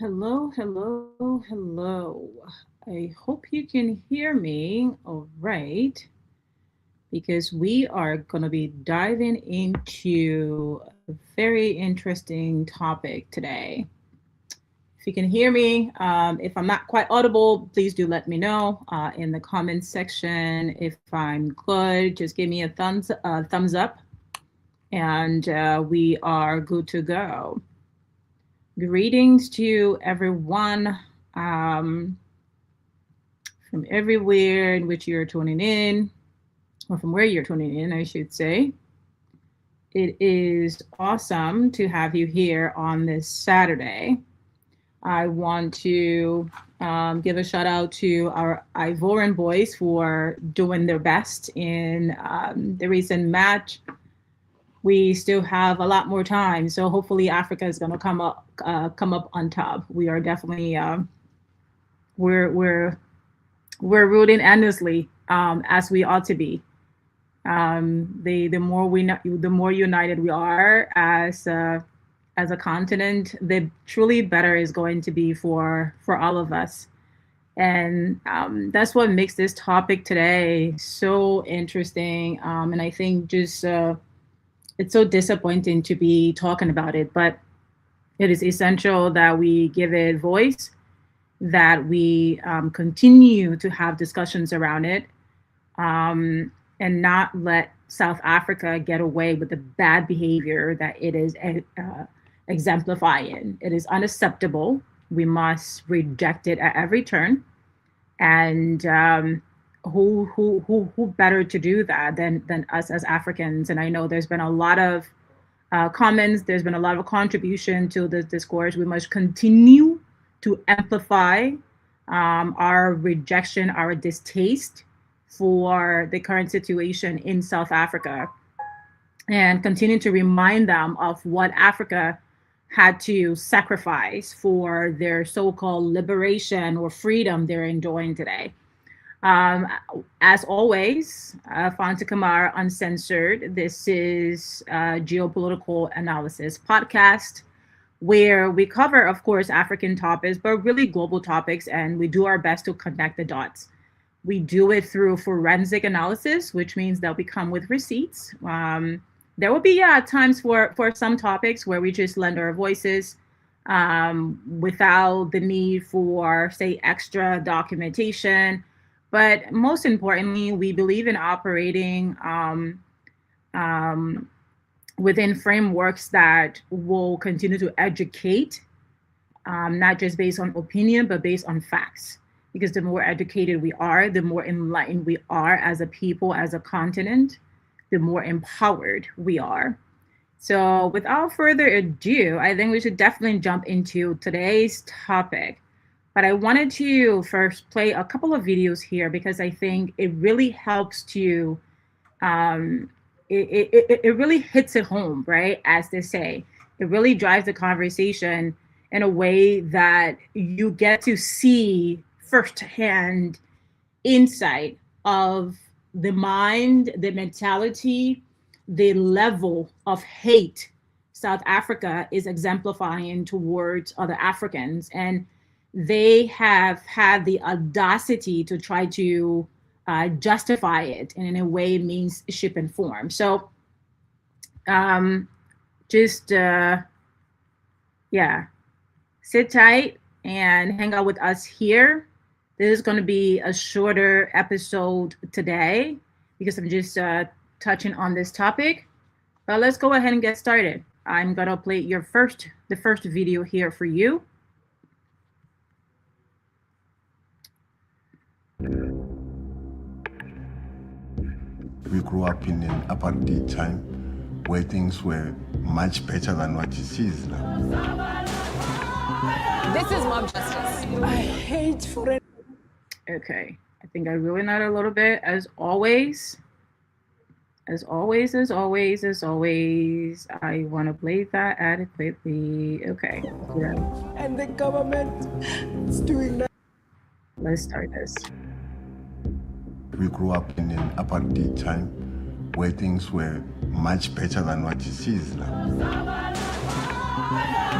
Hello, hello, hello. I hope you can hear me all right because we are going to be diving into a very interesting topic today. If you can hear me, if I'm not quite audible, please do let me know in the comments section. If I'm good, just give me a thumbs up, and we are good to go. Greetings to everyone from everywhere in which you're tuning in, or from where you're tuning in, I should say. It is awesome to have you here on this Saturday. I want to give a shout out to our Ivorian boys for doing their best in the recent match. We still have a lot more time, so hopefully Africa is going to come up on top. We are definitely we're rooting endlessly as we ought to be. The more united we are as a continent, the truly better is going to be for all of us. And that's what makes this topic today so interesting. And I think just it's so disappointing to be talking about it, but it is essential that we give it voice, that we continue to have discussions around it, and not let South Africa get away with the bad behavior that it is exemplifying. It is unacceptable. We must reject it at every turn. And who better to do that than us as Africans? And I know there's been a lot of comments. There's been a lot of contribution to this discourse. We must continue to amplify our rejection, our distaste for the current situation in South Africa, and continue to remind them of what Africa had to sacrifice for their so-called liberation or freedom they're enjoying today. As always, Fanta Kamara Uncensored. This is a geopolitical analysis podcast where we cover, of course, African topics, but really global topics, and we do our best to connect the dots. We do it through forensic analysis, which means that we come with receipts. There will be times for some topics where we just lend our voices without the need for, say, extra documentation. But most importantly, we believe in operating within frameworks that will continue to educate, not just based on opinion, but based on facts. Because the more educated we are, the more enlightened we are as a people, as a continent, the more empowered we are. So without further ado, I think we should definitely jump into today's topic. But I wanted to first play a couple of videos here because I think it really helps to, it really hits it home, right? As they say, it really drives the conversation in a way that you get to see firsthand insight of the mind, the mentality, the level of hate South Africa is exemplifying towards other Africans. And they have had the audacity to try to justify it, and in a way means shape and form. So sit tight and hang out with us here. This is going to be a shorter episode today because I'm just touching on this topic. But let's go ahead and get started. I'm going to play the first video here for you. We grew up in an apartheid time where things were much better than what it is now. This is mob justice. I hate foreign. Okay, I think I ruined that a little bit. As always, I want to play that adequately. Okay. Yeah. And the government is doing that. Let's start this. We grew up in an apartheid time where things were much better than what it is now.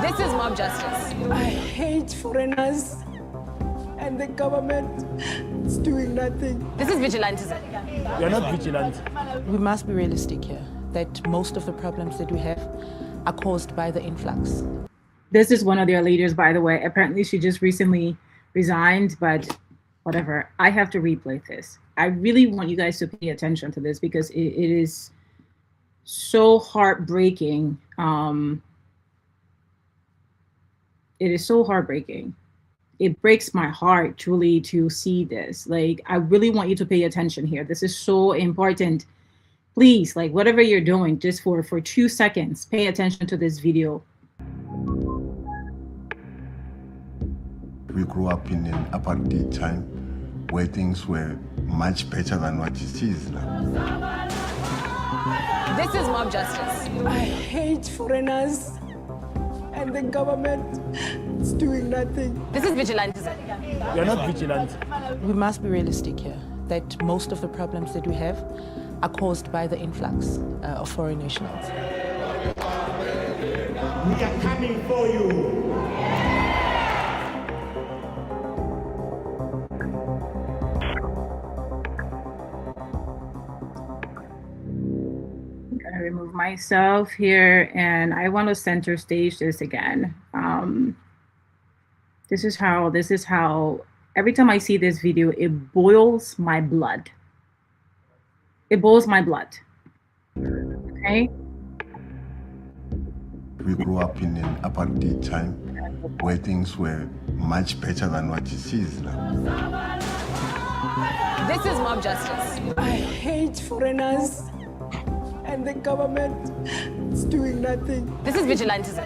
This is mob justice. I hate foreigners and the government is doing nothing. This is vigilantism. We are not vigilant. We must be realistic here, that most of the problems that we have are caused by the influx. This is one of their leaders, by the way. Apparently she just recently resigned, but whatever. I have to replay this. I really want you guys to pay attention to this because it is so heartbreaking. It is so heartbreaking. It breaks my heart truly to see this. Like, I really want you to pay attention here. This is so important. Please, like, whatever you're doing, just for 2 seconds, pay attention to this video. We grew up in an apartheid time where things were much better than what it is now. This is mob justice. I hate foreigners and the government is doing nothing. This is vigilantism. We are not vigilant. We must be realistic here, that most of the problems that we have are caused by the influx of foreign nationals. We are coming for you. Remove myself here, and I want to center stage this again. This is how every time I see this video, it boils my blood. It boils my blood. Okay. We grew up in an apartheid time where things were much better than what it is now. This is mob justice. I hate foreigners and the government is doing nothing. This is vigilantism.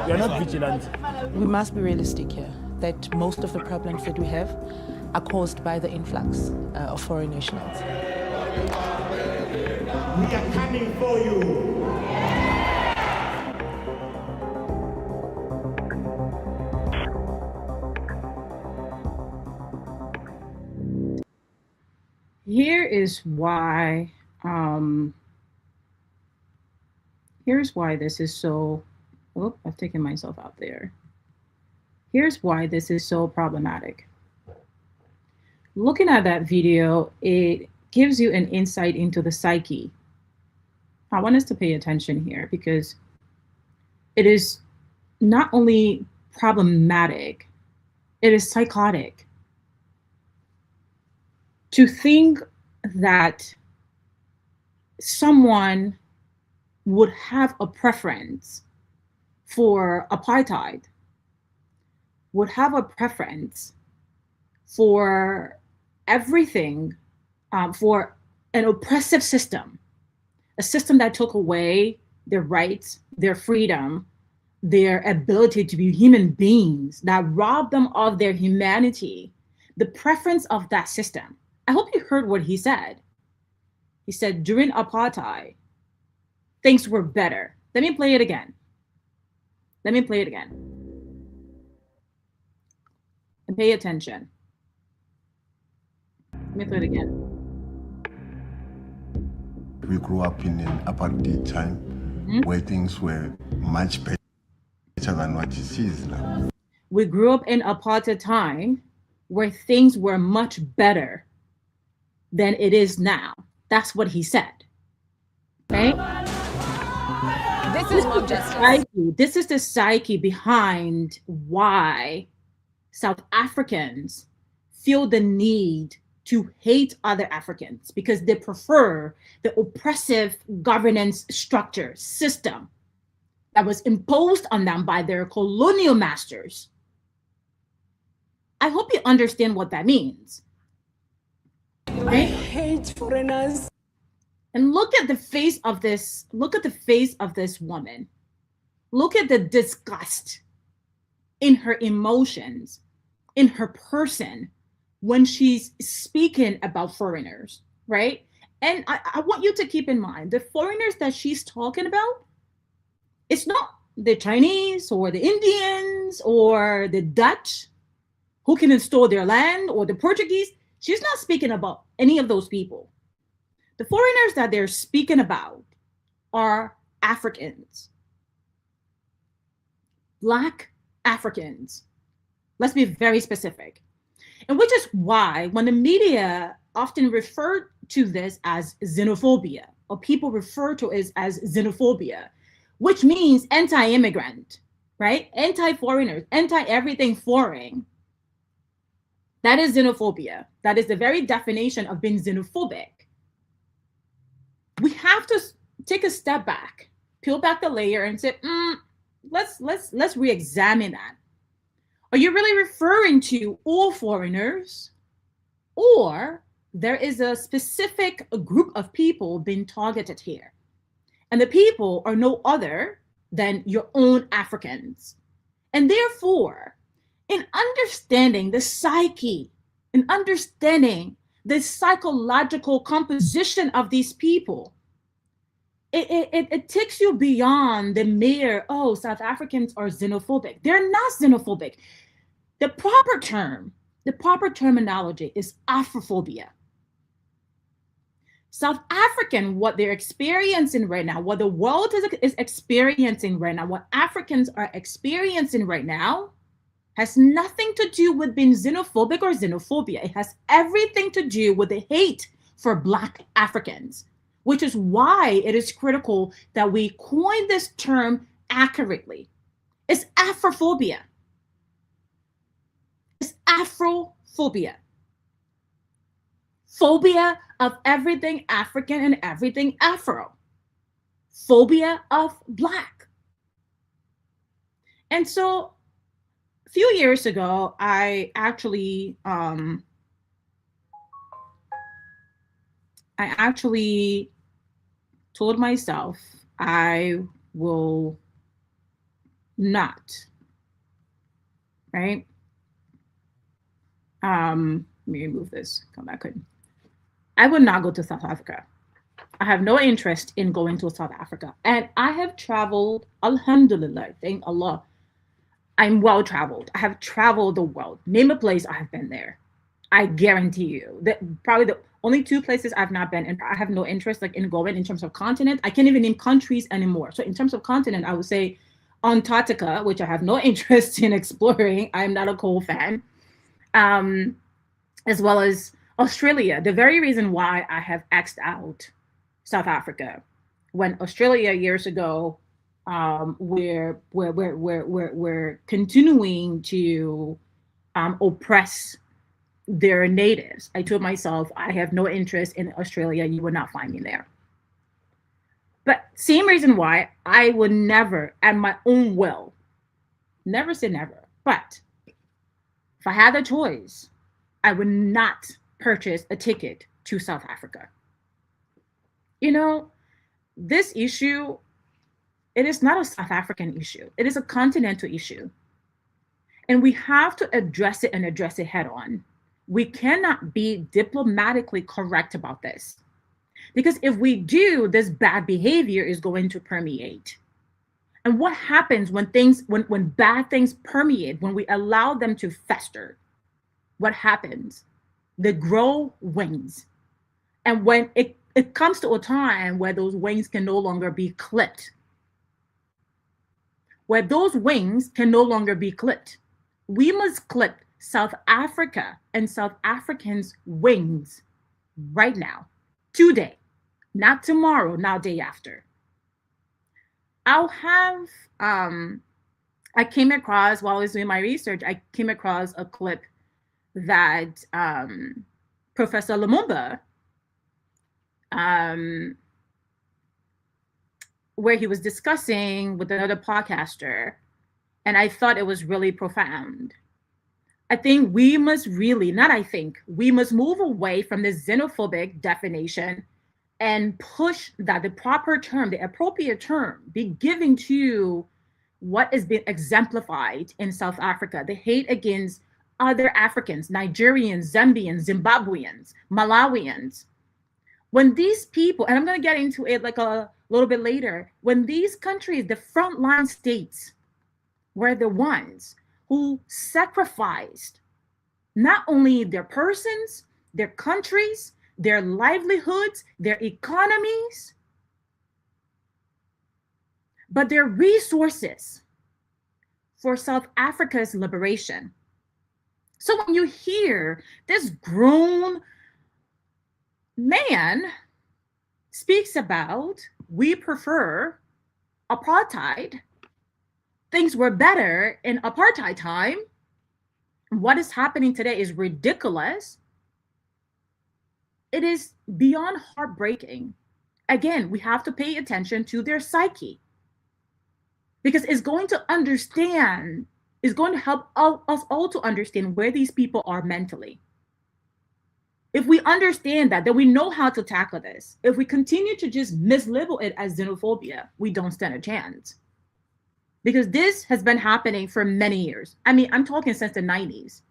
We are not vigilant. We must be realistic here, that most of the problems that we have are caused by the influx of foreign nationals. We are coming for you. Here is why. Here's why this is so. Oh, I've taken myself out there. Here's why this is so problematic. Looking at that video, it gives you an insight into the psyche. I want us to pay attention here because it is not only problematic, it is psychotic. To think that someone would have a preference for apartheid, would have a preference for everything, for an oppressive system, a system that took away their rights, their freedom, their ability to be human beings, that robbed them of their humanity, the preference of that system. I hope you heard what he said. He said, during apartheid, things were better. Let me play it again. Let me play it again. And pay attention. Let me play it again. We grew up in an apartheid time where things were much better than what it is now. We grew up in apartheid time where things were much better than it is now. That's what he said. Okay? This is mob justice. This is the psyche behind why South Africans feel the need to hate other Africans, because they prefer the oppressive governance structure system that was imposed on them by their colonial masters. I hope you understand what that means. I hate foreigners. And look at the face of this. Look at the face of this woman. Look at the disgust in her emotions, in her person, when she's speaking about foreigners, right? And I want you to keep in mind, the foreigners that she's talking about, it's not the Chinese or the Indians or the Dutch who can install their land, or the Portuguese. She's not speaking about any of those people. The foreigners that they're speaking about are Africans. Black Africans. Let's be very specific. And which is why when the media often refer to this as xenophobia, or people refer to it as xenophobia, which means anti-immigrant, right? Anti-foreigners, anti-everything foreign. That is xenophobia. That is the very definition of being xenophobic. We have to take a step back, peel back the layer and say, let's re-examine that. Are you really referring to all foreigners, or there is a specific group of people being targeted here? And the people are no other than your own Africans. And therefore, in understanding the psyche, in understanding the psychological composition of these people, it takes you beyond the mere, oh, South Africans are xenophobic. They're not xenophobic. The proper term, the proper terminology is Afrophobia. South African, what they're experiencing right now, what the world is experiencing right now, what Africans are experiencing right now, has nothing to do with being xenophobic or xenophobia. It has everything to do with the hate for Black Africans, which is why it is critical that we coin this term accurately. It's Afrophobia. It's Afrophobia. Phobia of everything African and everything Afro. Phobia of Black. And so a few years ago, I actually told myself I will not, right? Let me remove this, come back. I would not go to South Africa. I have no interest in going to South Africa. And I have traveled, alhamdulillah, thank Allah. I'm well traveled. I have traveled the world. Name a place, I have been there. I guarantee you that probably the only two places I've not been, and I have no interest in going in terms of continent. I can't even name countries anymore. So in terms of continent, I would say Antarctica, which I have no interest in exploring. I'm not a coal fan. As well as Australia. The very reason why I have X'd out South Africa, when Australia years ago, we're continuing to oppress their natives. I told myself, I have no interest in Australia. You would not find me there. But same reason why I would never, at my own will, never say never, but if I had the choice, I would not purchase a ticket to South Africa. You know, this issue, it is not a South African issue. It is a continental issue. And we have to address it and address it head on. We cannot be diplomatically correct about this. Because if we do, this bad behavior is going to permeate. And what happens when bad things permeate, when we allow them to fester? What happens? They grow wings. And when it comes to a time where those wings can no longer be clipped, we must clip South Africa and South Africans' wings right now, today, not tomorrow, not day after. I'll have, I came across, while I was doing my research, I came across a clip that Professor Lumumba, where he was discussing with another podcaster, and I thought it was really profound. I think we must really, we must move away from the xenophobic definition and push that the proper term, the appropriate term, be given to what is being exemplified in South Africa, the hate against other Africans, Nigerians, Zambians, Zimbabweans, Malawians. When these people, and I'm going to get into it like a little bit later, when these countries, the frontline states, were the ones who sacrificed not only their persons, their countries, their livelihoods, their economies, but their resources for South Africa's liberation. So when you hear this grown man speaks about, we prefer apartheid, things were better in apartheid time, what is happening today is ridiculous. It is beyond heartbreaking. Again, we have to pay attention to their psyche, because it's going to help us all to understand where these people are mentally. If we understand that, then we know how to tackle this. If we continue to just mislabel it as xenophobia, we don't stand a chance. Because this has been happening for many years. I mean, I'm talking since the 90s.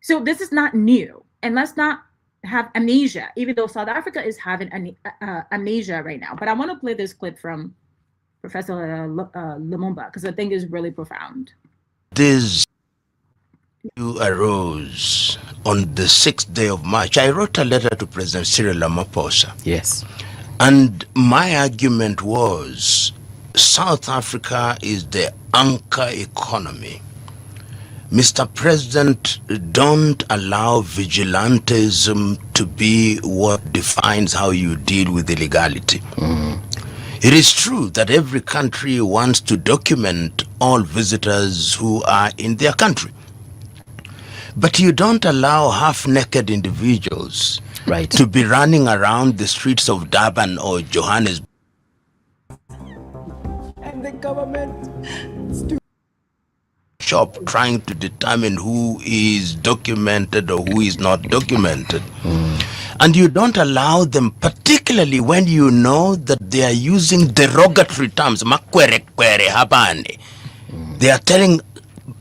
So this is not new. And let's not have amnesia, even though South Africa is having amnesia right now. But I want to play this clip from Professor Lumumba, because I think it's really profound. This arose on the 6th day of March. I wrote a letter to President Cyril Ramaphosa. Yes. And my argument was, South Africa is the anchor economy. Mr. President, don't allow vigilantism to be what defines how you deal with illegality. It is true that every country wants to document all visitors who are in their country. But you don't allow half-naked individuals to be running around the streets of Durban or Johannesburg. And the government Shop trying to determine who is documented or who is not documented. And you don't allow them, particularly when you know that they are using derogatory terms. They are telling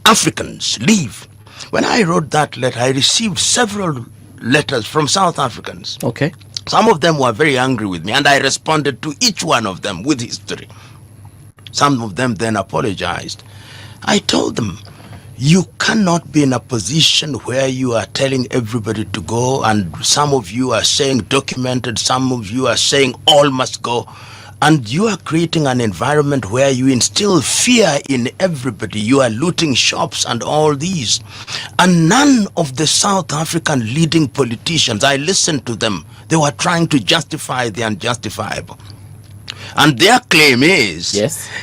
Africans, leave. When I wrote that letter, I received several letters from South Africans. Okay. Some of them were very angry with me, and I responded to each one of them with history. Some of them then apologized. I told them, you cannot be in a position where you are telling everybody to go, and some of you are saying documented, some of you are saying all must go, and you are creating an environment where you instill fear in everybody. You are looting shops and all these. And none of the South African leading politicians, I listened to them, they were trying to justify the unjustifiable. And their claim is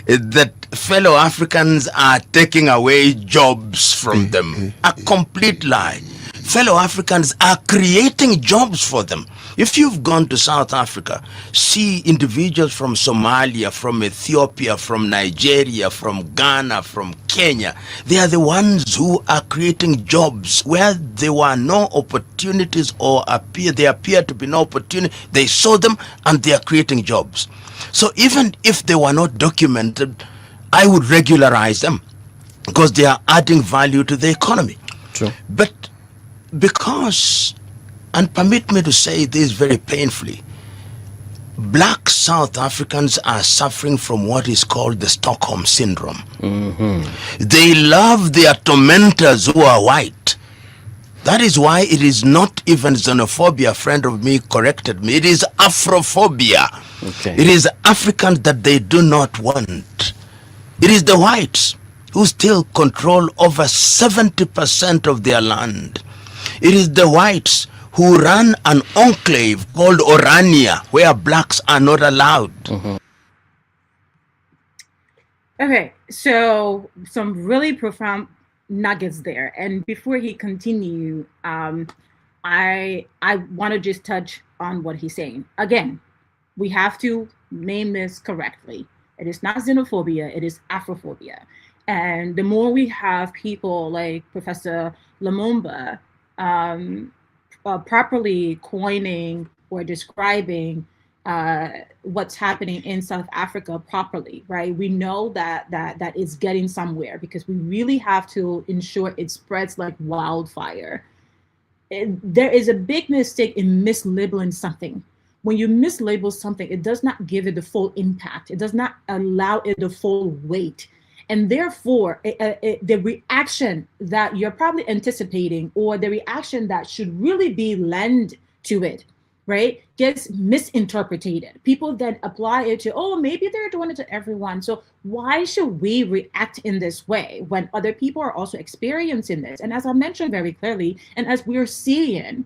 that fellow Africans are taking away jobs from them. A complete lie. Fellow Africans are creating jobs for them. If you've gone to South Africa, see individuals from Somalia, from Ethiopia, from Nigeria, from Ghana, from Kenya. They are the ones who are creating jobs where there were no opportunities, or there appear to be no opportunity. They saw them and they are creating jobs. So even if they were not documented, I would regularize them because they are adding value to the economy. True. But because, and permit me to say this very painfully, black South Africans are suffering from what is called the Stockholm Syndrome. They love their tormentors who are white. That is why it is not even xenophobia. A friend of me corrected me. It is Afrophobia. Okay. It is Africans that they do not want. It is the whites who still control over 70% of their land. It is the whites who run an enclave called Orania, where blacks are not allowed. Okay, so some really profound nuggets there. And before he continue, I want to just touch on what he's saying. Again, we have to name this correctly. It is not xenophobia, it is Afrophobia. And the more we have people like Professor Lumumba properly coining or describing what's happening in South Africa properly, right? We know that it's getting somewhere, because we really have to ensure it spreads like wildfire. There is a big mistake in mislabeling something. When you mislabel something, it does not give it the full impact. It does not allow it the full weight. And therefore, the reaction that you're probably anticipating, or the reaction that should really be lent to it, right, gets misinterpreted. People then apply it to, oh, maybe they're doing it to everyone. So why should we react in this way when other people are also experiencing this? And as I mentioned very clearly, and as we're seeing,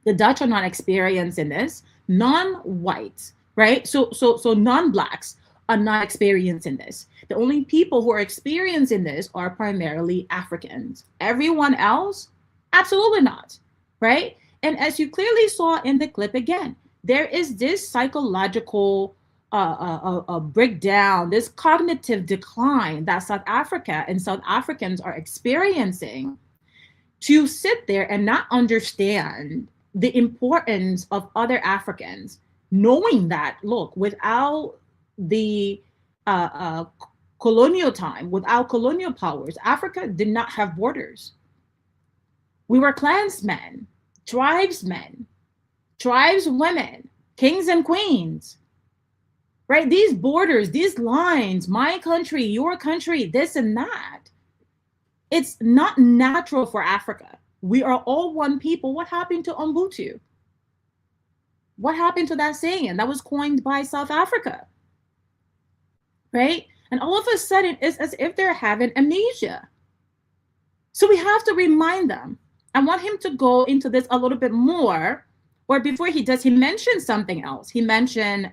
the Dutch are not experiencing this, non-whites, right? So non-blacks are not experiencing this. The only people who are experiencing this are primarily Africans. Everyone else, absolutely not, right? And as you clearly saw in the clip again, there is this psychological breakdown, this cognitive decline that South Africa and South Africans are experiencing, to sit there and not understand the importance of other Africans, knowing that, look, without the colonial time, without colonial powers, Africa did not have borders. We were clansmen, tribesmen, tribeswomen, kings and queens, right? These borders, these lines, my country, your country, this and that, it's not natural for Africa. We are all one people. What happened to Ubuntu? What happened to that saying that was coined by South Africa, right? And all of a sudden, it's as if they're having amnesia. So we have to remind them. I want him to go into this a little bit more, or before he does, he mentioned something else. He mentioned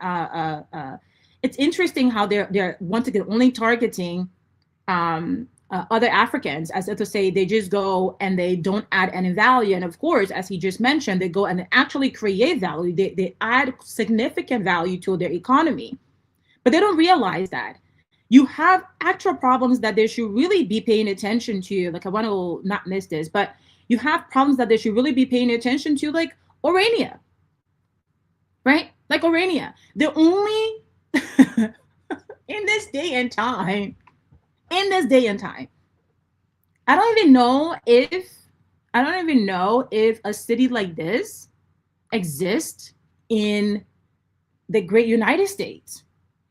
it's interesting how they're once again only targeting other Africans, as if to say they just go and they don't add any value. And of course, as he just mentioned, they go and actually create value. They add significant value to their economy, but they don't realize that you have actual problems that they should really be paying attention to. Like, I want to not miss this, but you have problems that they should really be paying attention to, like Orania, right? Like Orania. The only, in this day and time, I don't even know if a city like this exists in the great United States,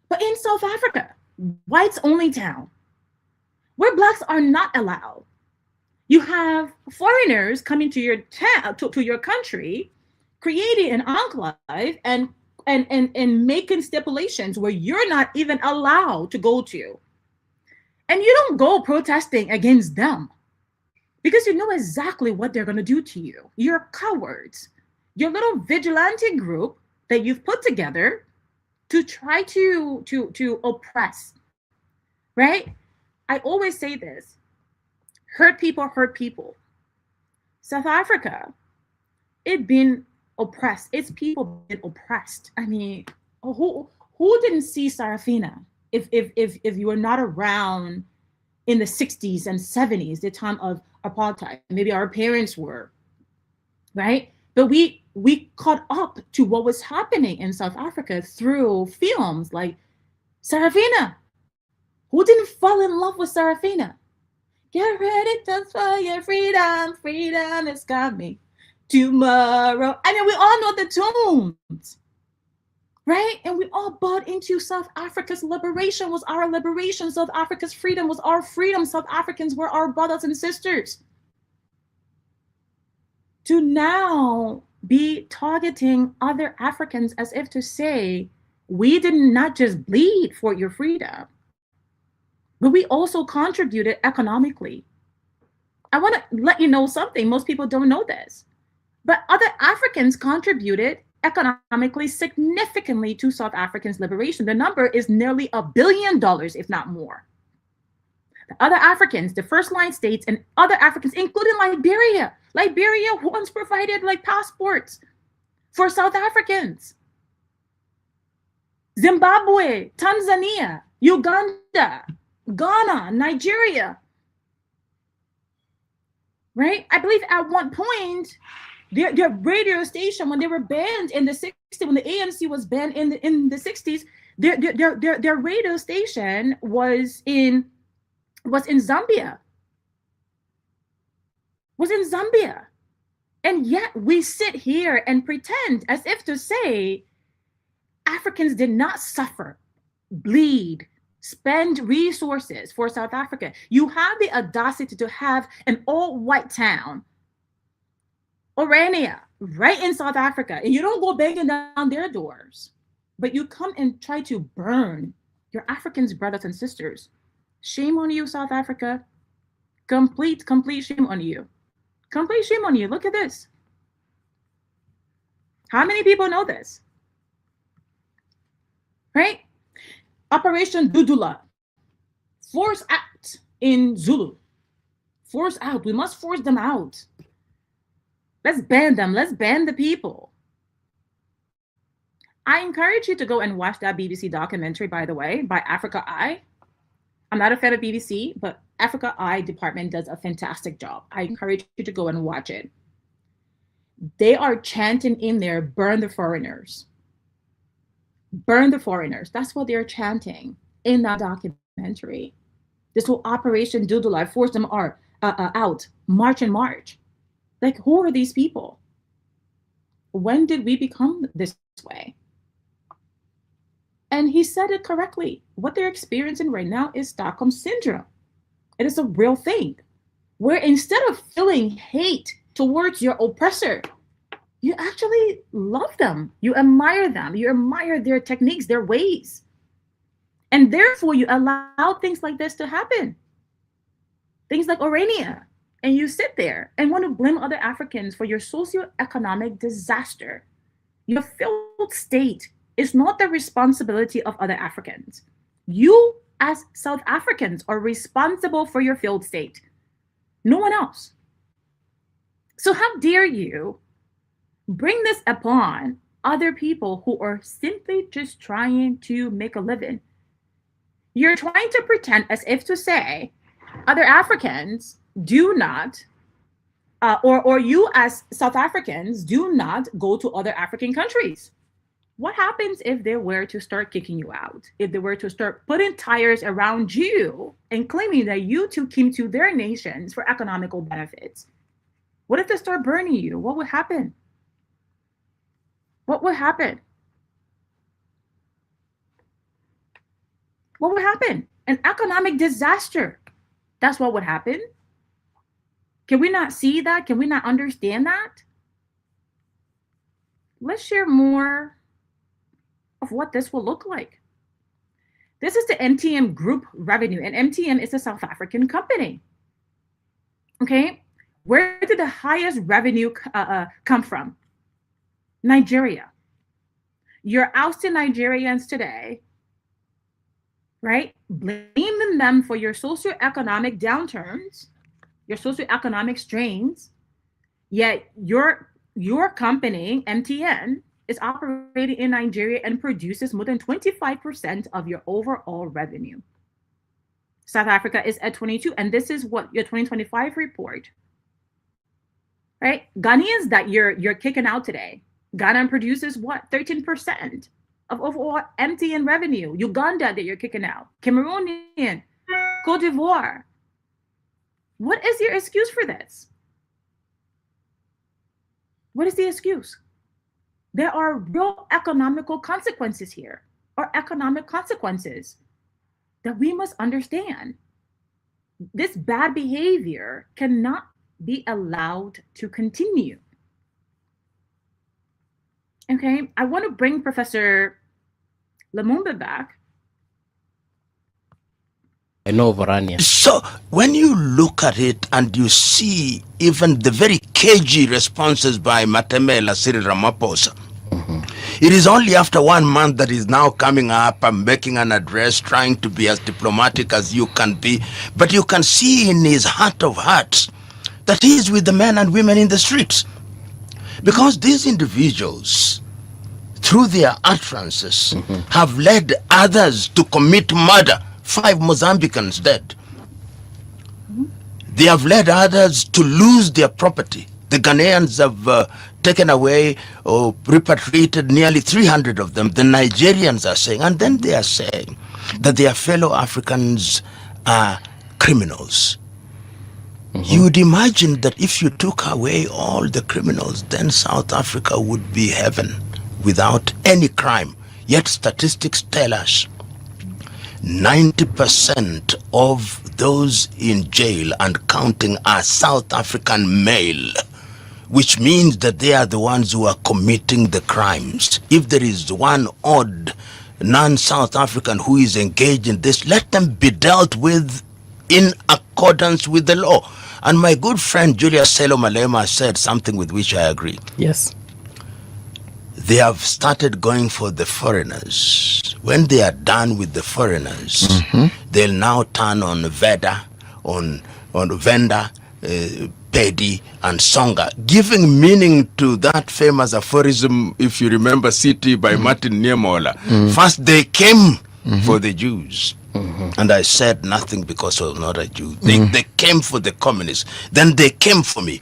but in South Africa, whites only town, where blacks are not allowed. You have foreigners coming to your town, to your country, creating an enclave and making stipulations where you're not even allowed to go to. And you don't go protesting against them because you know exactly what they're going to do to you. You're cowards. Your little vigilante group that you've put together to try to oppress, right? I always say this: hurt people hurt people. South Africa, it been oppressed. Its people been oppressed. I mean, who didn't see Sarafina? If you were not around in the 60s and 70s, the time of apartheid, maybe our parents were, right? But we caught up to what was happening in South Africa through films like Sarafina. Who didn't fall in love with Sarafina? Get ready to for your freedom, freedom is coming tomorrow. I mean, we all know the tunes, right? And we all bought into South Africa's liberation was our liberation. South Africa's freedom was our freedom. South Africans were our brothers and sisters. To now be targeting other Africans as if to say, we did not just bleed for your freedom, but we also contributed economically. I want to let you know something. Most people don't know this, but other Africans contributed economically significantly to South Africans' liberation. The number is nearly $1 billion, if not more. The other Africans, the first line states, and other Africans, including Liberia once provided like passports for South Africans. Zimbabwe, Tanzania, Uganda, Ghana, Nigeria, right? I believe at one point, their radio station, when they were banned in the 60s, when the ANC was banned in the 60s, their radio station was in Zambia. And yet we sit here and pretend as if to say Africans did not suffer, bleed, spend resources for South Africa. You have the audacity to have an all-white town, Orania, right in South Africa, and you don't go banging down their doors, but you come and try to burn your Africans, brothers and sisters. Shame on you, South Africa. Complete shame on you. Complete shame on you. Look at this. How many people know this? Right? Operation Dudula. Force out in Zulu. Force out. We must force them out. Let's ban them. Let's ban the people. I encourage you to go and watch that BBC documentary, by the way, by Africa Eye. I'm not a fan of BBC, but Africa Eye department does a fantastic job. I encourage you to go and watch it. They are chanting in there, burn the foreigners. Burn the foreigners. That's what they're chanting in that documentary. This whole Operation Dudula, force them out, march and march. Like, who are these people? When did we become this way? And he said it correctly. What they're experiencing right now is Stockholm Syndrome. It is a real thing, where instead of feeling hate towards your oppressor, you actually love them. You admire them. You admire their techniques, their ways. And therefore, you allow things like this to happen. Things like Orania. And you sit there and want to blame other Africans for your socioeconomic disaster. Your failed state is not the responsibility of other Africans. You, as South Africans, are responsible for your failed state. No one else. So how dare you bring this upon other people who are simply just trying to make a living? You're trying to pretend as if to say other Africans do not, or you as South Africans do not go to other African countries. What happens if they were to start kicking you out? If they were to start putting tires around you and claiming that you too came to their nations for economical benefits? What if they start burning you? What would happen? What would happen? What would happen? An economic disaster. That's what would happen. Can we not see that? Can we not understand that? Let's share more of what this will look like. This is the MTN group revenue, and MTN is a South African company. Okay, where did the highest revenue come from? Nigeria. You're ousting Nigerians today, right? Blaming them for your socioeconomic downturns, your socioeconomic strains, yet your company, MTN, is operating in Nigeria and produces more than 25% of your overall revenue. South Africa is at 22%, and this is what your 2025 report, right? Ghanaians that you're kicking out today. Ghana produces what? 13% of overall MTN revenue. Uganda that you're kicking out. Cameroonian, Cote d'Ivoire. What is your excuse for this? What is the excuse? There are real economical consequences here, or economic consequences that we must understand. This bad behavior cannot be allowed to continue. Okay, I want to bring Professor Lumumba back. I know Varania. So when you look at it and you see even the very cagey responses by Matemela Cyril Ramaphosa, it is only after 1 month that he's now coming up and making an address, trying to be as diplomatic as you can be. But you can see in his heart of hearts that he is with the men and women in the streets. Because these individuals, through their utterances, have led others to commit murder. 5 Mozambicans dead. They have led others to lose their property. The Ghanaians have taken away or repatriated nearly 300 of them. The Nigerians are saying, and then they are saying that their fellow Africans are criminals. You would imagine that if you took away all the criminals, then South Africa would be heaven without any crime. Yet statistics tell us 90% of those in jail and counting are South African male. which means that they are the ones who are committing the crimes. If there is one odd non-South African who is engaged in this, let them be dealt with in accordance with the law. And my good friend Julius Selo Malema said something with which I agree. Yes. They have started going for the foreigners. When they are done with the foreigners, they'll now turn on Veda, on Venda, Pedi, and Songa, giving meaning to that famous aphorism, if you remember, City by Martin Niemoller. First they came for the Jews. And I said nothing because I was not a Jew. They came for the communists. Then they came for me.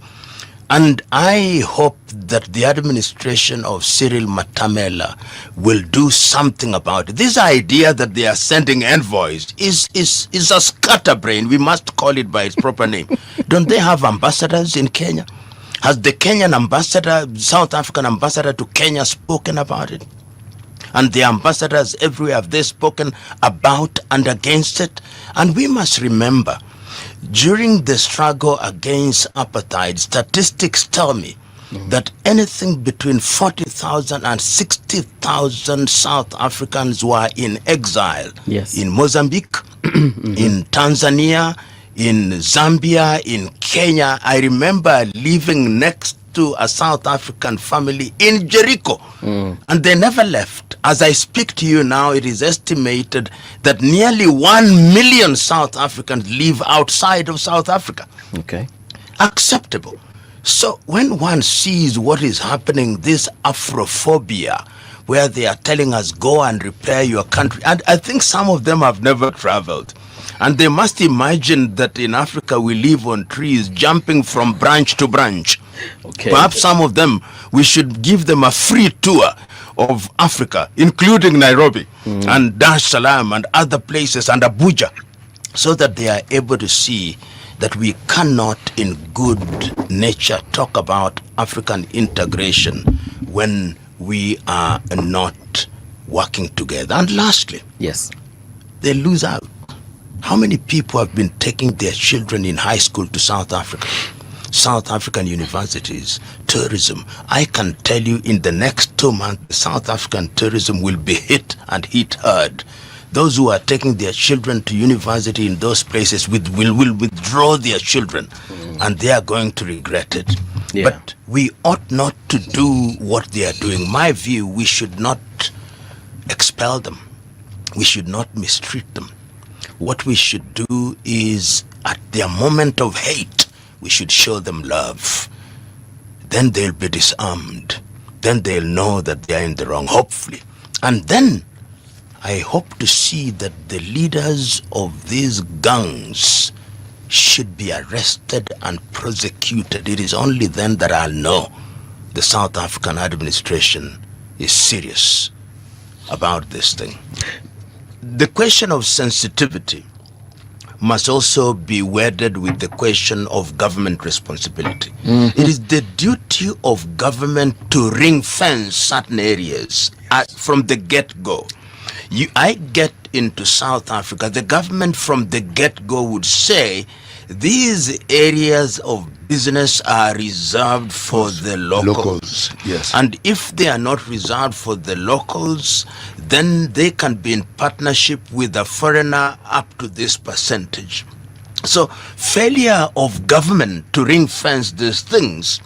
And I hope that the administration of Cyril Matamela will do something about it. This idea that they are sending envoys is a scatterbrain. We must call it by its proper name. Don't they have ambassadors in Kenya? Has the Kenyan ambassador, South African ambassador to Kenya spoken about it? And the ambassadors everywhere, have they spoken about and against it? And we must remember, during the struggle against apartheid, statistics tell me that anything between 40,000 and 60,000 South Africans were in exile. Yes. In Mozambique, in Tanzania, in Zambia, in Kenya. I remember living next to a South African family in Jericho, and they never left. As I speak to you now, it is estimated that nearly 1 million South Africans live outside of South Africa. Okay. Acceptable. So when one sees what is happening, this Afrophobia, where they are telling us, go and repair your country, and I think some of them have never traveled. And they must imagine that in Africa we live on trees, jumping from branch to branch. Okay. Perhaps some of them, we should give them a free tour of Africa, including Nairobi and Dar es Salaam and other places and Abuja, so that they are able to see that we cannot in good nature talk about African integration when we are not working together. And lastly, Yes. they lose out. How many people have been taking their children in high school to South Africa? South African universities, tourism. I can tell you in the next 2 months, South African tourism will be hit and hit hard. Those who are taking their children to university in those places will withdraw their children, and they are going to regret it. Yeah. But we ought not to do what they are doing. My view, we should not expel them. We should not mistreat them. What we should do is, at their moment of hate, we should show them love. Then they'll be disarmed. Then they'll know that they are in the wrong, hopefully. And then I hope to see that the leaders of these gangs should be arrested and prosecuted. It is only then that I'll know the South African administration is serious about this thing. The question of sensitivity must also be wedded with the question of government responsibility. It is the duty of government to ring fence certain areas from the get-go. I get into South Africa, the government from the get-go would say these areas of business are reserved for the locals. Yes. And if they are not reserved for the locals, then they can be in partnership with a foreigner up to this percentage. So failure of government to ring fence these things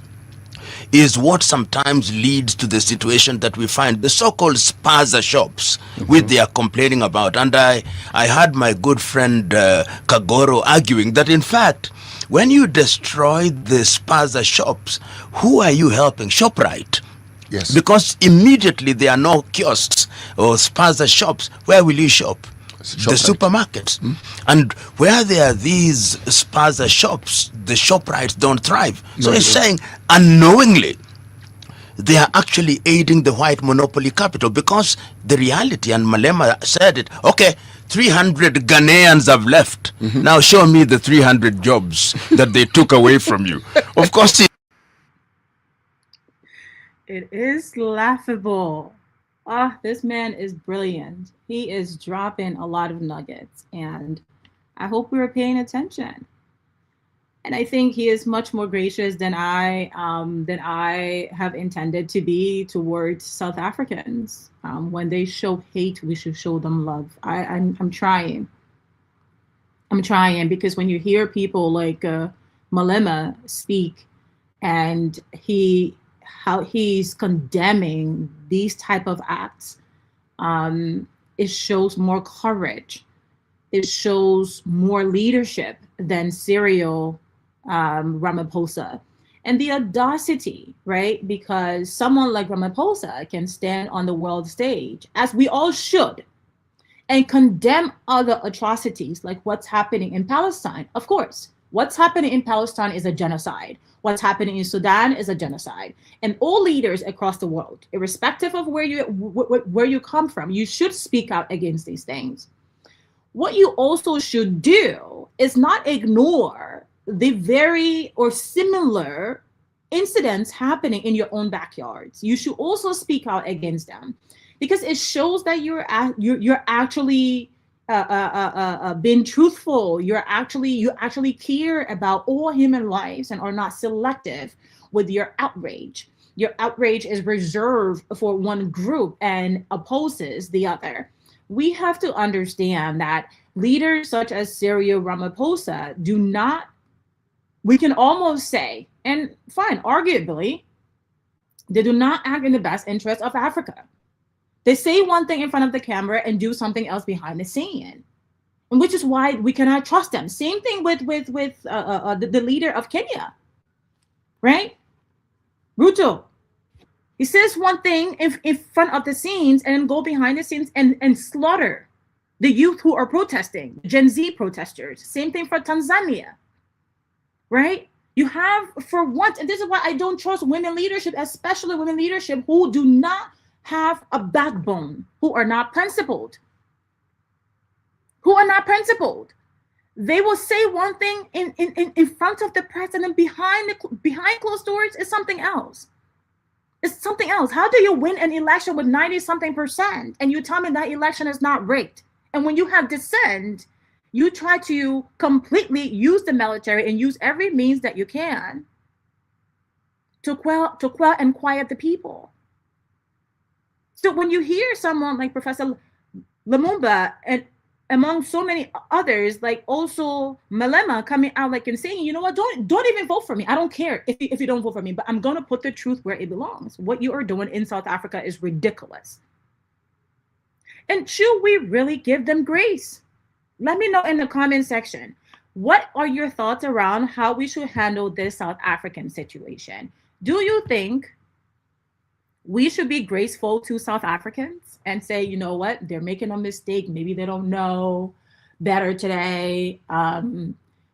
is what sometimes leads to the situation that we find, the so-called spaza shops, which they are complaining about. And I heard my good friend Kagoro arguing that, in fact, when you destroy the spaza shops, who are you helping? ShopRite. Yes. Because immediately there are no kiosks or spaza shops. Where will you shop? The supermarkets. And where there are these spaza shops, the ShopRites don't thrive. So it's saying unknowingly they are actually aiding the white monopoly capital, because the reality, and Malema said it, okay, 300 Ghanaians have left. Now show me the 300 jobs that they took away from you. Of course, It is laughable. This man is brilliant. He is dropping a lot of nuggets, and I hope we were paying attention. And I think he is much more gracious than I have intended to be towards South Africans. When they show hate, we should show them love. I'm trying. I'm trying, because when you hear people like Malema speak, and how he's condemning these type of acts, it shows more courage. It shows more leadership than Cyril Ramaphosa. And the audacity, right? Because someone like Ramaphosa can stand on the world stage, as we all should, and condemn other atrocities like what's happening in Palestine. Of course, what's happening in Palestine is a genocide. What's happening in Sudan is a genocide. And all leaders across the world, irrespective of where you come from, you should speak out against these things. What you also should do is not ignore the very or similar incidents happening in your own backyards. You should also speak out against them, because it shows that you're actually being truthful. You actually care about all human lives and are not selective with your outrage. Your outrage is reserved for one group and opposes the other. We have to understand that leaders such as Cyril Ramaphosa do not, we can almost say, and fine, arguably, they do not act in the best interest of Africa. They say one thing in front of the camera and do something else behind the scene, and which is why we cannot trust them. Same thing with the leader of Kenya, right? Ruto. He says one thing in front of the scenes and then go behind the scenes and slaughter the youth who are protesting, Gen Z protesters. Same thing for Tanzania, right? You have, for once, and this is why I don't trust women leadership, especially women leadership who do not have a backbone, who are not principled. They will say one thing in front of the press, and then behind closed doors is something else. It's something else. How do you win an election with 90-something% and you tell me that election is not rigged? And when you have dissent, you try to completely use the military and use every means that you can to quell and quiet the people. So when you hear someone like Professor Lumumba and among so many others, like also Malema, coming out like and saying, you know what, don't even vote for me. I don't care if you don't vote for me, but I'm going to put the truth where it belongs. What you are doing in South Africa is ridiculous. And should we really give them grace? Let me know in the comment section. What are your thoughts around how we should handle this South African situation? Do you think we should be graceful to South Africans and say, you know what, they're making a mistake. Maybe they don't know better today.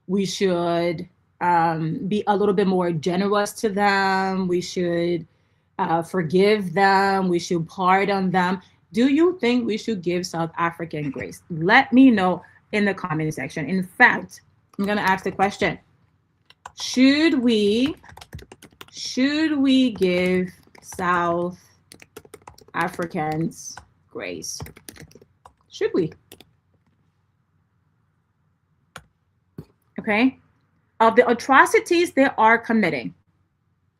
We should be a little bit more generous to them. We should forgive them. We should pardon them. Do you think we should give South African grace? Let me know in the comment section. In fact, I'm going to ask the question. Should we give South Africans grace? Should we? Okay. Of the atrocities they are committing,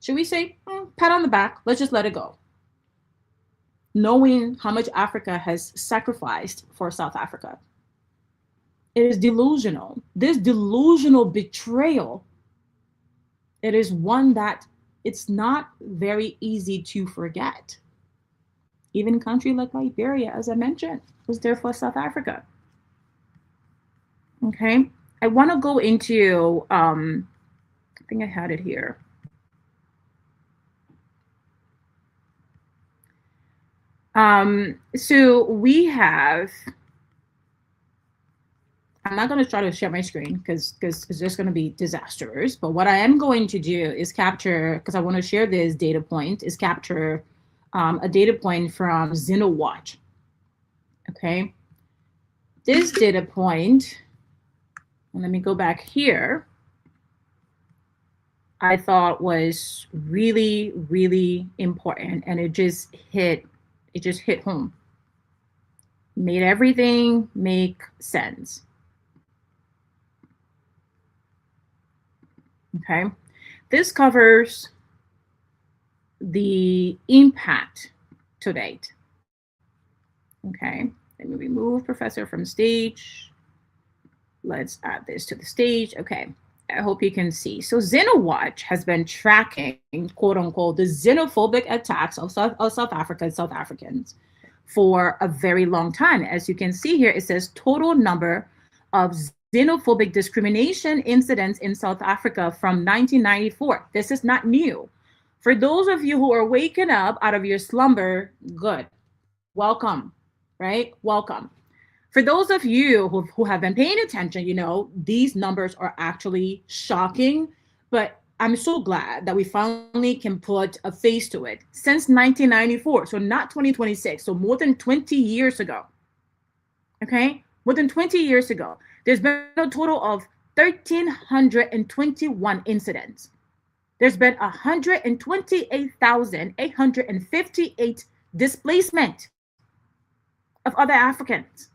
should we say, pat on the back, let's just let it go? Knowing how much Africa has sacrificed for South Africa. It is delusional. This delusional betrayal, it is one that it's not very easy to forget. Even a country like Liberia, as I mentioned, was there for South Africa. Okay, I want to go into, I think I had it here. So we have, I'm not going to try to share my screen because it's just going to be disastrous. But what I am going to do is capture, because I want to share this data point, is capture a data point from Xenowatch. Okay. This data point, and let me go back here, I thought was really, really important. And it just hit home. Made everything make sense. Okay. This covers the impact to date. Okay. Let me remove Professor from stage. Let's add this to the stage. Okay. I hope you can see. So Xenowatch has been tracking, quote unquote, the xenophobic attacks of South Africa and South Africans for a very long time. As you can see here, it says total number of xenophobic discrimination incidents in South Africa from 1994. This is not new. For those of you who are waking up out of your slumber, good. Welcome, right? Welcome. For those of you who have been paying attention, you know, these numbers are actually shocking, but I'm so glad that we finally can put a face to it. Since 1994, so not 2026, so more than 20 years ago, okay? More than 20 years ago, there's been a total of 1,321 incidents. There's been 128,858 displacement of other Africans.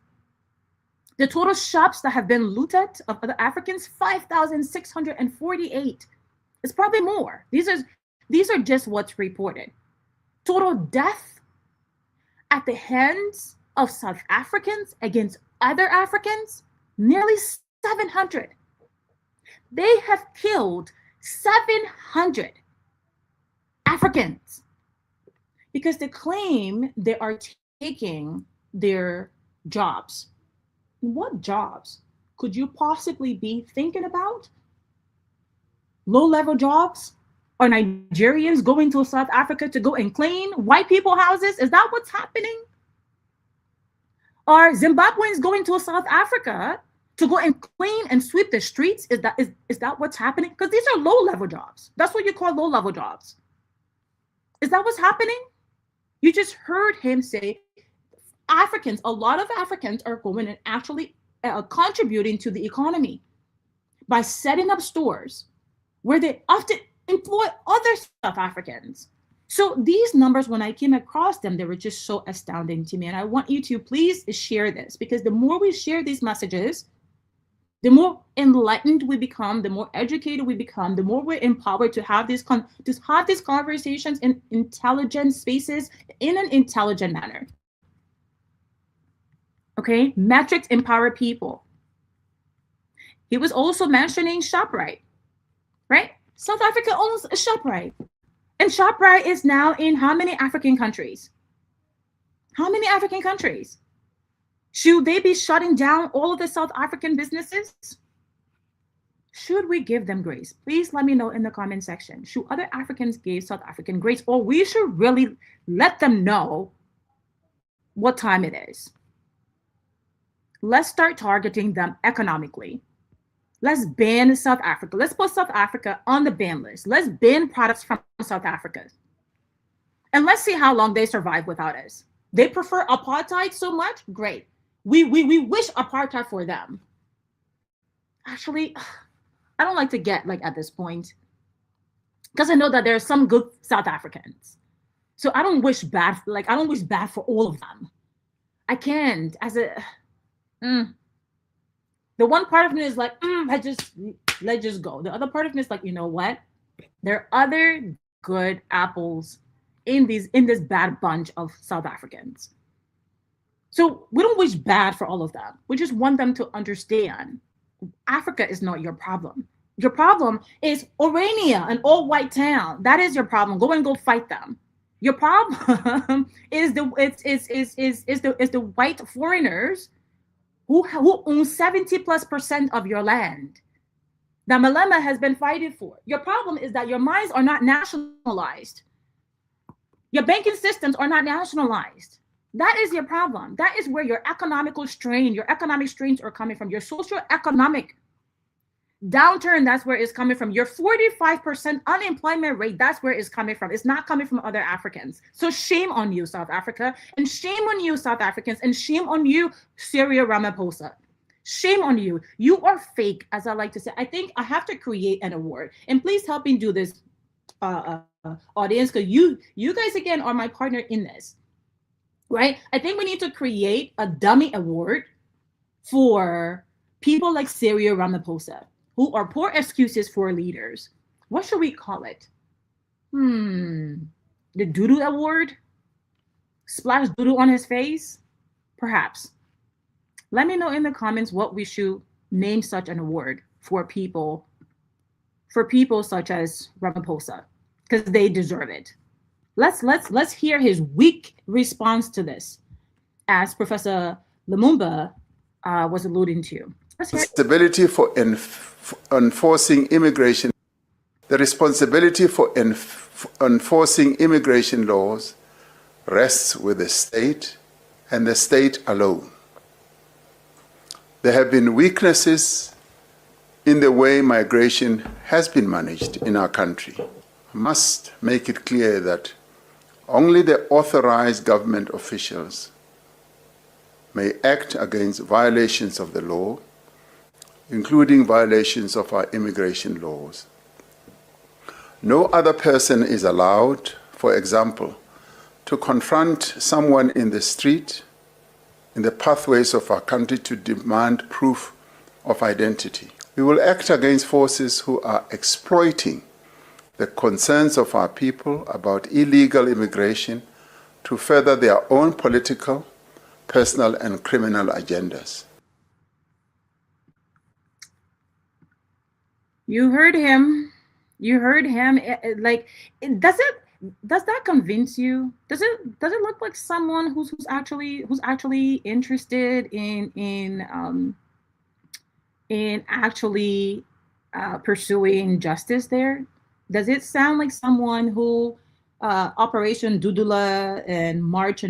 The total shops that have been looted of other Africans, 5,648. It's probably more. These are just what's reported. Total death at the hands of South Africans against other Africans, nearly 700. They have killed 700 Africans because they claim they are taking their jobs. What jobs could you possibly be thinking about? Low-level jobs? Are Nigerians going to South Africa to go and clean white people houses? Is that what's happening? Are Zimbabweans going to South Africa to go and clean and sweep the streets? Is that what's happening? Because these are low-level jobs. That's what you call low-level jobs. Is that what's happening? You just heard him say Africans, a lot of Africans are going and actually contributing to the economy by setting up stores where they often employ other South Africans. So these numbers, when I came across them, they were just so astounding to me. And I want you to please share this, because the more we share these messages, the more enlightened we become, the more educated we become, the more we're empowered to have these conversations in intelligent spaces in an intelligent manner. Okay, metrics empower people. He was also mentioning ShopRite, right? South Africa owns a ShopRite. And ShopRite is now in how many African countries? How many African countries? Should they be shutting down all of the South African businesses? Should we give them grace? Please let me know in the comment section. Should other Africans give South African grace, or we should really let them know what time it is? Let's start targeting them economically. Let's ban South Africa. Let's put South Africa on the ban list. Let's ban products from South Africa. And let's see how long they survive without us. They prefer apartheid so much? Great. We wish apartheid for them. Actually, I don't like to get like at this point, because I know that there are some good South Africans. So I don't wish bad, I don't wish bad for all of them. I can't, the one part of me is like, let's just go. The other part of me is like, you know what? There are other good apples in this bad bunch of South Africans. So we don't wish bad for all of them. We just want them to understand Africa is not your problem. Your problem is Orania, an all-white town. That is your problem. Go and go fight them. Your problem is the white foreigners who own 70+% of your land that Malema has been fighting for. Your problem is that your mines are not nationalized. Your banking systems are not nationalized. That is your problem. That is where your economic strains are coming from. Your socioeconomic downturn, that's where it's coming from. Your 45% unemployment rate, that's where it's coming from. It's not coming from other Africans. So shame on you, South Africa, and shame on you, South Africans, and shame on you, Cyril Ramaphosa. Shame on you. You are fake, as I like to say. I think I have to create an award, and please help me do this, audience, because you guys again are my partner in this, right? I think we need to create a dummy award for people like Cyril Ramaphosa, who are poor excuses for leaders. What should we call it? The doo-doo award? Splash doo-doo on his face? Perhaps. Let me know in the comments what we should name such an award for people such as Ramaphosa, because they deserve it. Let's hear his weak response to this, as Professor Lumumba was alluding to. Responsibility for enforcing immigration. The responsibility for enforcing immigration laws rests with the state and the state alone. There have been weaknesses in the way migration has been managed in our country. I must make it clear that only the authorized government officials may act against violations of the law, including violations of our immigration laws. No other person is allowed, for example, to confront someone in the street, in the pathways of our country, to demand proof of identity. We will act against forces who are exploiting the concerns of our people about illegal immigration to further their own political, personal, and criminal agendas. You heard him. You heard him. Does that convince you? Does it look like someone who's actually interested in actually pursuing justice there? Does it sound like someone who Operation Dudula and March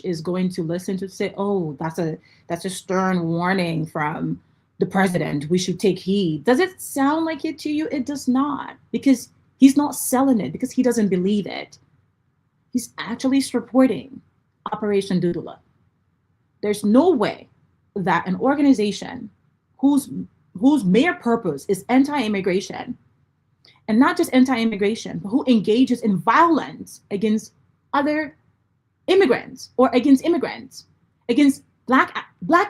is going to listen to say, oh, that's a stern warning from the president, we should take heed? Does it sound like it to you? It does not, because he's not selling it, because he doesn't believe it. He's actually supporting Operation Dudula. There's no way that an organization whose mere purpose is anti-immigration, and not just anti-immigration, but who engages in violence against other immigrants or against immigrants, against black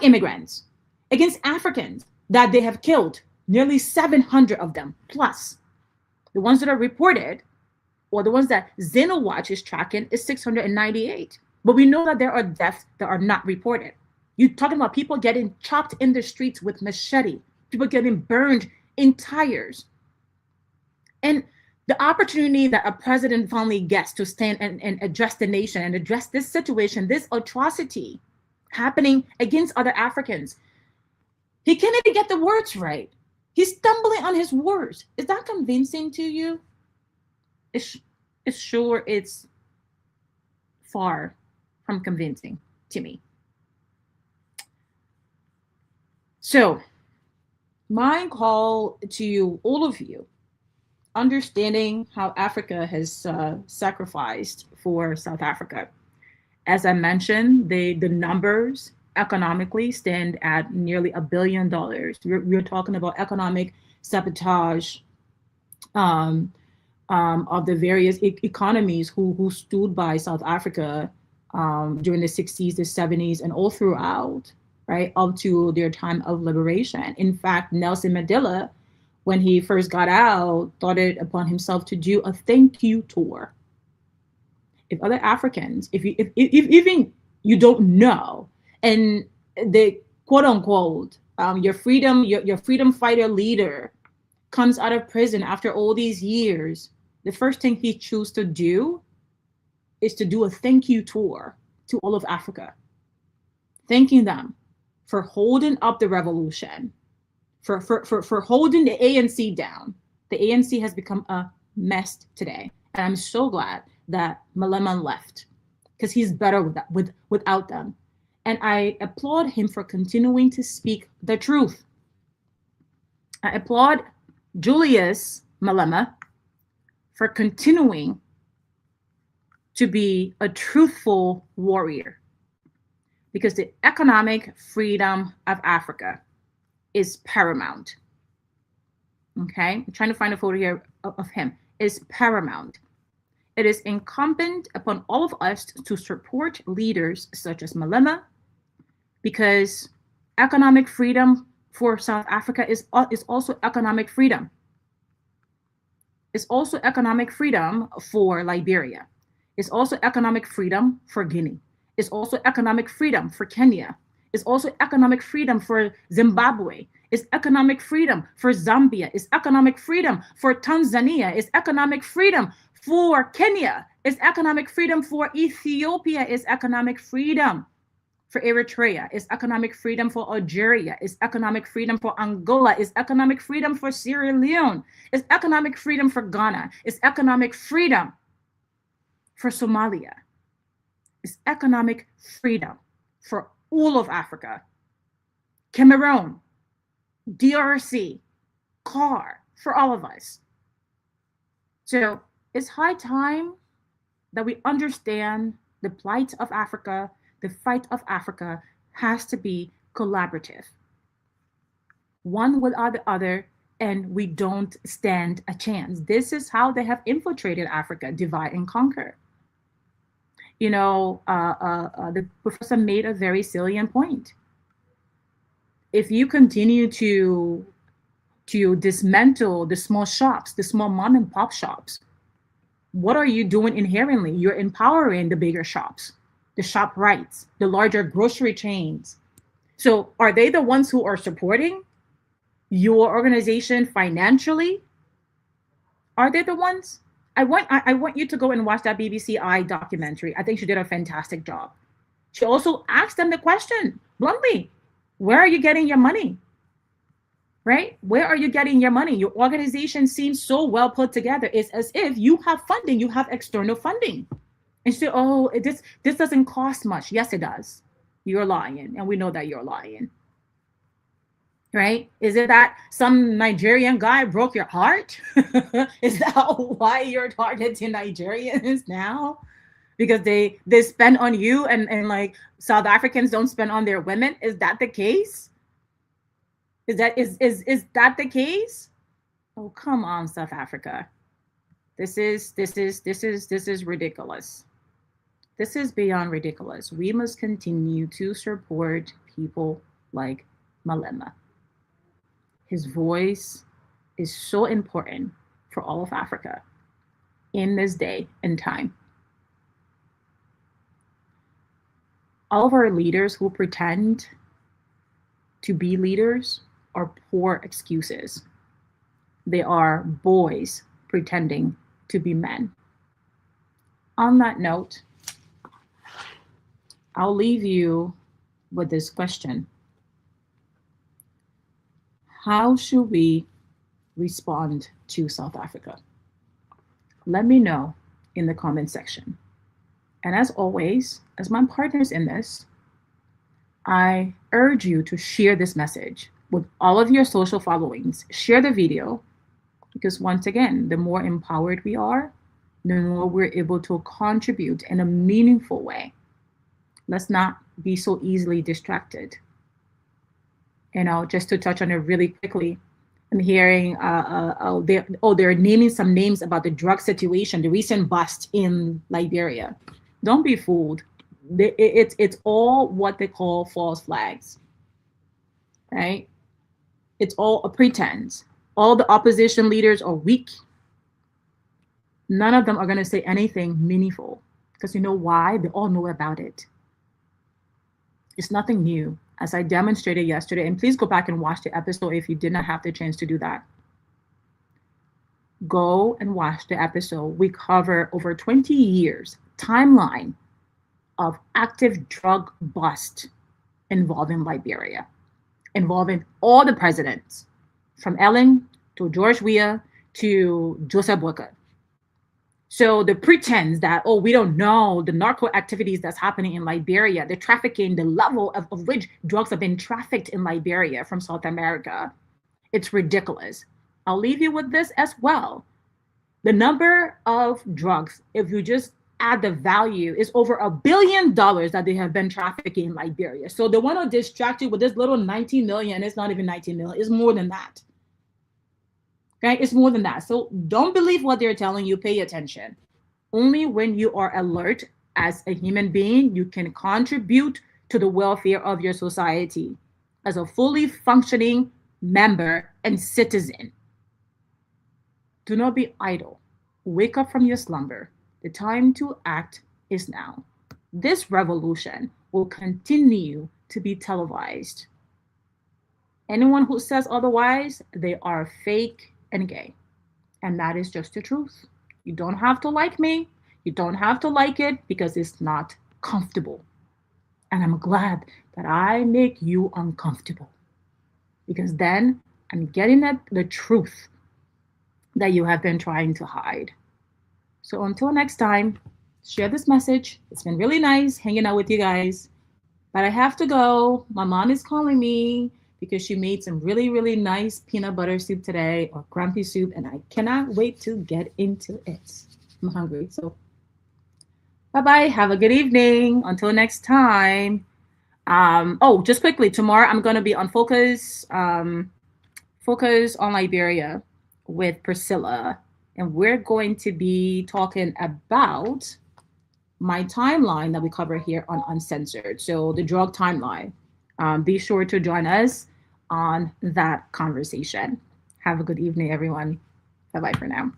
immigrants, against Africans, that they have killed nearly 700 of them, plus the ones that are reported, or the ones that Xenowatch is tracking, is 698. But we know that there are deaths that are not reported. You're talking about people getting chopped in the streets with machete, people getting burned in tires. And the opportunity that a president finally gets to stand and address the nation and address this situation, this atrocity happening against other Africans, he can't even get the words right. He's stumbling on his words. Is that convincing to you? It's sure it's far from convincing to me. So my call to all of you, understanding how Africa has sacrificed for South Africa. As I mentioned, the numbers economically stand at nearly $1 billion. We're talking about economic sabotage of the various economies who stood by South Africa during the 60s, the 70s, and all throughout, right, up to their time of liberation. In fact, Nelson Mandela, when he first got out, thought it upon himself to do a thank you tour. If other Africans, if even you don't know, and the quote unquote your freedom fighter leader comes out of prison after all these years, the first thing he chose to do is to do a thank you tour to all of Africa, thanking them for holding up the revolution, for holding the ANC down. The ANC has become a mess today, and I'm so glad that Malema left, because he's better without them. And I applaud him for continuing to speak the truth. I applaud Julius Malema for continuing to be a truthful warrior, because the economic freedom of Africa is paramount. Okay, I'm trying to find a photo here of him. Is paramount. It is incumbent upon all of us to support leaders such as Malema, because economic freedom for South Africa is also economic freedom. It's also economic freedom for Liberia. It's also economic freedom for Guinea. It's also economic freedom for Kenya. It's also economic freedom for Zimbabwe. It's economic freedom for Zambia. It's economic freedom for Tanzania. It's economic freedom for Kenya. It's economic freedom for Ethiopia. It's economic freedom for Eritrea. It's economic freedom for Algeria. It's economic freedom for Angola. It's economic freedom for Sierra Leone. It's economic freedom for Ghana. It's economic freedom for Somalia. It's economic freedom for all of Africa. Cameroon, DRC, CAR, for all of us. So it's high time that we understand the plight of Africa. The fight of Africa has to be collaborative. One without the other, and we don't stand a chance. This is how they have infiltrated Africa, divide and conquer. You know, the professor made a very salient point. If you continue to dismantle the small shops, the small mom and pop shops, what are you doing inherently? You're empowering the bigger shops, the ShopRites, the larger grocery chains. So are they the ones who are supporting your organization financially? Are they the ones? I want you to go and watch that BBC I documentary. I think she did a fantastic job. She also asked them the question bluntly, where are you getting your money? Right? Where are you getting your money? Your organization seems so well put together. It's as if you have funding, you have external funding. And so, oh, this doesn't cost much. Yes, it does. You're lying, and we know that you're lying. Right? Is it that some Nigerian guy broke your heart? Is that why you're targeting Nigerians now? Because they spend on you and like South Africans don't spend on their women? Is that the case? Is that the case? Oh, come on, South Africa. This is ridiculous. This is beyond ridiculous. We must continue to support people like Malema. His voice is so important for all of Africa in this day and time. All of our leaders who pretend to be leaders are poor excuses. They are boys pretending to be men. On that note, I'll leave you with this question. How should we respond to South Africa? Let me know in the comment section. And as always, as my partners in this, I urge you to share this message with all of your social followings. Share the video, because once again, the more empowered we are, the more we're able to contribute in a meaningful way. Let's not be so easily distracted. You know, just to touch on it really quickly, I'm hearing they're naming some names about the drug situation, the recent bust in Liberia. Don't be fooled. It's all what they call false flags, right? It's all a pretense. All the opposition leaders are weak. None of them are going to say anything meaningful, because you know why? They all know about it. It's nothing new, as I demonstrated yesterday. And please go back and watch the episode if you did not have the chance to do that. Go and watch the episode. We cover over 20 years timeline of active drug bust involving Liberia, involving all the presidents, from Ellen to George Weah to Joseph Boakai. So the pretense that, oh, we don't know the narco activities that's happening in Liberia, the trafficking, the level of which drugs have been trafficked in Liberia from South America, it's ridiculous. I'll leave you with this as well. The number of drugs, if you just add the value, is over $1 billion that they have been trafficking in Liberia. So they want to distract you with this little 19 million. It's not even 19 million. It's more than that. Okay, it's more than that. So don't believe what they're telling you. Pay attention. Only when you are alert as a human being, you can contribute to the welfare of your society. as a fully functioning member and citizen. Do not be idle. Wake up from your slumber. The time to act is now. This revolution will continue to be televised. Anyone who says otherwise, they are fake and gay. And that is just the truth. You don't have to like me. You don't have to like it because it's not comfortable. And I'm glad that I make you uncomfortable, because then I'm getting at the truth that you have been trying to hide. So until next time, share this message. It's been really nice hanging out with you guys, but I have to go. My mom is calling me because she made some really, really nice peanut butter soup today, or grumpy soup, and I cannot wait to get into it. I'm hungry, so bye-bye. Have a good evening. Until next time. Oh, just quickly, tomorrow I'm going to be on Focus on Liberia with Priscilla, and we're going to be talking about my timeline that we cover here on Uncensored, so the drug timeline. Be sure to join us on that conversation. Have a good evening, everyone. Bye-bye for now.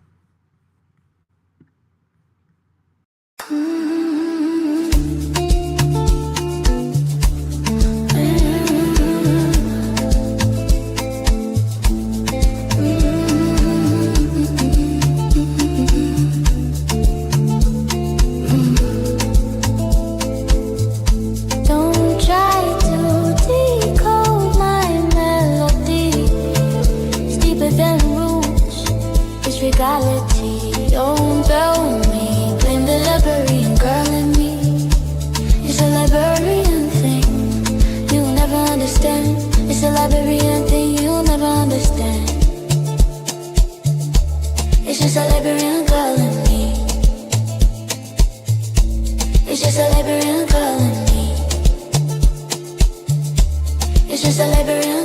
Reality, don't tell me, blame the Liberian girl in me. It's a Liberian thing, you'll never understand. It's a Liberian thing, you'll never understand. It's just a Liberian girl in me. It's just a Liberian girl in me. It's just a Liberian